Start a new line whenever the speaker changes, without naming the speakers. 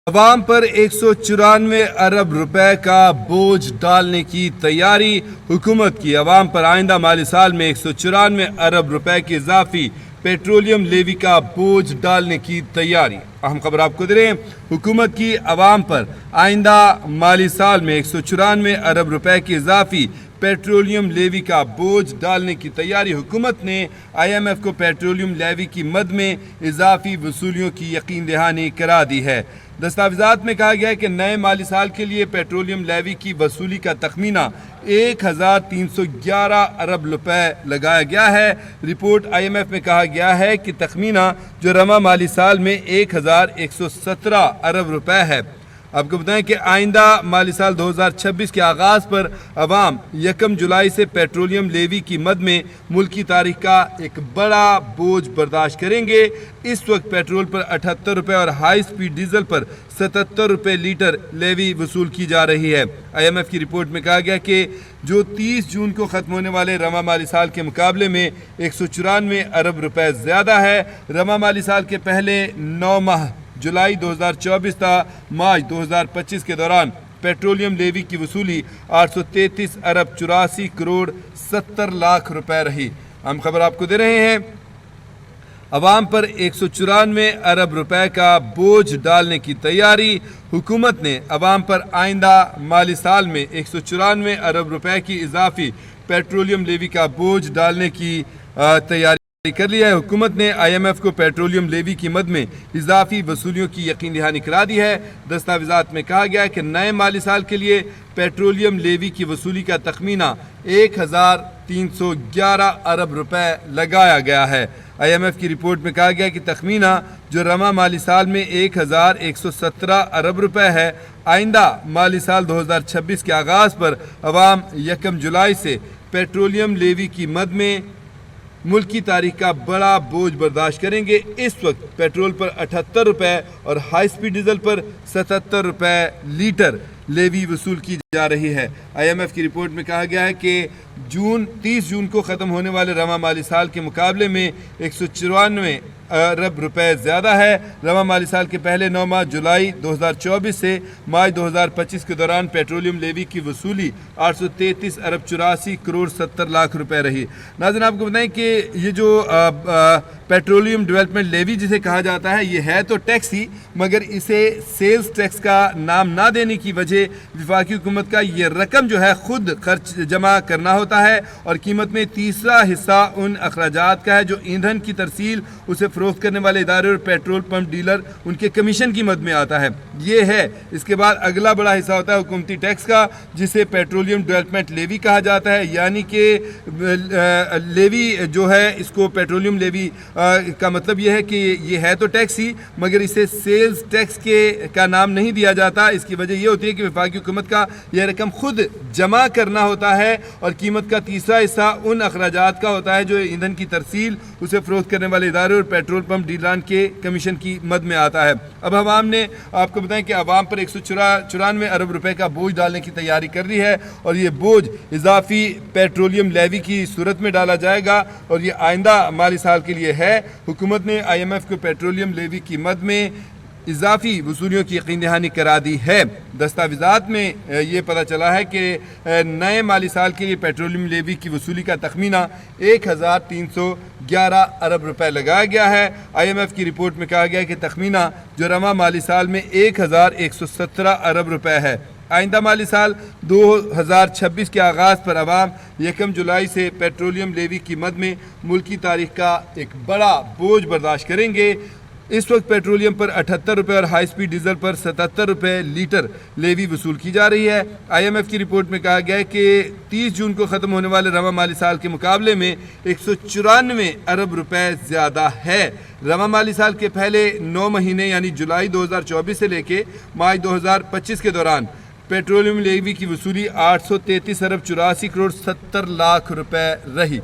عوام پر 194 ارب روپے کا بوجھ ڈالنے کی تیاری حکومت کی عوام پر آئندہ مالی سال میں 194 ارب روپے کی اضافی پیٹرولیم لیوی کا بوجھ ڈالنے کی تیاری۔ اہم خبر آپ کو دے رہے ہیں، حکومت کی عوام پر آئندہ مالی سال میں 194 ارب روپے کی اضافی پیٹرولیم لیوی کا بوجھ ڈالنے کی تیاری۔ حکومت نے آئی ایم ایف کو پیٹرولیم لیوی کی مد میں اضافی وصولیوں کی یقین دہانی کرا دی ہے۔ دستاویزات میں کہا گیا ہے کہ نئے مالی سال کے لیے پیٹرولیم لیوی کی وصولی کا تخمینہ 1311 ارب روپے لگایا گیا ہے۔ رپورٹ آئی ایم ایف میں کہا گیا ہے کہ تخمینہ جو رواں مالی سال میں 1117 ارب روپے ہے۔ آپ کو بتائیں کہ آئندہ مالی سال 2026 کے آغاز پر عوام 1 جولائی سے پیٹرولیم لیوی کی مد میں ملکی تاریخ کا ایک بڑا بوجھ برداشت کریں گے۔ اس وقت پیٹرول پر 78 روپے اور ہائی سپیڈ ڈیزل پر 77 روپے لیٹر لیوی وصول کی جا رہی ہے۔ آئی ایم ایف کی رپورٹ میں کہا گیا کہ جو 30 جون کو ختم ہونے والے رواں مالی سال کے مقابلے میں 194 ارب روپے زیادہ ہے۔ رواں مالی سال کے پہلے 9 ماہ جولائی 2024 تا مارچ 2025 کے دوران پیٹرولیم لیوی کی وصولی 833 ارب 84 کروڑ 70 لاکھ روپے رہی۔ ہم خبر آپ کو دے رہے ہیں، عوام پر 194 ارب روپے کا بوجھ ڈالنے کی تیاری۔ حکومت نے عوام پر آئندہ مالی سال میں 194 ارب روپے کی اضافی پیٹرولیم لیوی کا بوجھ ڈالنے کی تیاری کر لیا ہے۔ حکومت نے آئی ایم ایف کو پیٹرولیم لیوی کی مد میں اضافی وصولیوں کی یقین دہانی کرا دی ہے۔ دستاویزات میں کہا گیا ہے کہ نئے مالی سال کے لیے پیٹرولیم لیوی کی وصولی کا تخمینہ 1311 ارب روپے لگایا گیا ہے۔ آئی ایم ایف کی رپورٹ میں کہا گیا کہ تخمینہ جو رواں مالی سال میں 1117 ارب روپے ہے، آئندہ مالی سال 2026 کے آغاز پر عوام 1 جولائی سے پیٹرولیم لیوی کی مد میں ملکی تاریخ کا بڑا بوجھ برداشت کریں گے۔ اس وقت پیٹرول پر 78 روپے اور ہائی سپیڈ ڈیزل پر 77 روپے لیٹر لیوی وصول کی جا رہی ہے۔ آئی ایم ایف کی رپورٹ میں کہا گیا ہے کہ 30 جون کو ختم ہونے والے رواں مالی سال کے مقابلے میں 194 ارب روپے زیادہ ہے۔ رواں مالی سال کے پہلے 9 ماہ جولائی 2024 سے مارچ 2025 کے دوران پیٹرولیم لیوی کی وصولی 833 ارب 84 کروڑ 70 لاکھ روپے رہی۔ ناظرین آپ کو بتائیں کہ یہ جو پیٹرولیم ڈیولپمنٹ لیوی جسے کہا جاتا ہے، یہ ہے تو ٹیکس ہی، مگر اسے سیلز ٹیکس کا نام نہ دینے کی وجہ وفاقی حکومت کا یہ رقم جو ہے خود خرچ جمع کرنا ہوتا ہے، اور قیمت میں تیسرا حصہ ان اخراجات کا ہے جو ایندھن کی ترسیل، اسے فروخت کرنے والے ادارے اور پیٹرول پمپ ڈیلر ان کے کمیشن کی مد میں آتا ہے۔ یہ ہے۔ اس کے بعد اگلا بڑا حصہ ہوتا ہے حکومتی ٹیکس کا، جسے پیٹرولیم ڈیولپمنٹ لیوی کہا جاتا ہے، یعنی کہ لیوی جو ہے اس کو پیٹرولیم لیوی کا مطلب یہ ہے کہ یہ ہے تو ٹیکس ہی، مگر اسے سیلز ٹیکس کا نام نہیں دیا جاتا۔ اس کی وجہ یہ ہوتی ہے کہ وفاقی حکومت کا یہ رقم خود جمع کرنا ہوتا ہے، اور قیمت کا تیسرا حصہ ان اخراجات کا ہوتا ہے جو ایندھن کی ترسیل، اسے فروخت کرنے والے ادارے اور پیٹرول پمپ ڈیلران کے کمیشن کی مد میں آتا ہے۔ اب عوام نے آپ کو بتائیں کہ عوام پر 194 ارب روپے کا بوجھ ڈالنے کی تیاری کر رہی ہے، اور یہ بوجھ اضافی پیٹرولیم لیوی کی صورت میں ڈالا جائے گا، اور یہ آئندہ مالی سال کے لیے ہے۔ حکومت نے آئی ایم ایف کو پیٹرولیم لیوی کی مد میں اضافی وصولیوں کی یقین دہانی کرا دی ہے۔ دستاویزات میں یہ پتہ چلا ہے کہ نئے مالی سال کے لیے پیٹرولیم لیوی کی وصولی کا تخمینہ 1311 ارب روپے لگایا گیا ہے۔ آئی ایم ایف کی رپورٹ میں کہا گیا ہے کہ تخمینہ جو رواں مالی سال میں 1117 ارب روپے ہے، آئندہ مالی سال 2026 کے آغاز پر عوام 1 جولائی سے پیٹرولیم لیوی کی مد میں ملکی تاریخ کا ایک بڑا بوجھ برداشت کریں گے۔ اس وقت پیٹرولیم پر 78 روپے اور ہائی سپیڈ ڈیزل پر 77 روپے لیٹر لیوی وصول کی جا رہی ہے۔ آئی ایم ایف کی رپورٹ میں کہا گیا ہے کہ 30 جون کو ختم ہونے والے رواں مالی سال کے مقابلے میں 194 ارب روپے زیادہ ہے۔ رواں مالی سال کے پہلے 9 مہینے یعنی جولائی 2024 سے لے کے مارچ 2025 کے دوران پیٹرولیم لیوی کی وصولی 833 ارب 84 کروڑ 70 لاکھ روپے رہی۔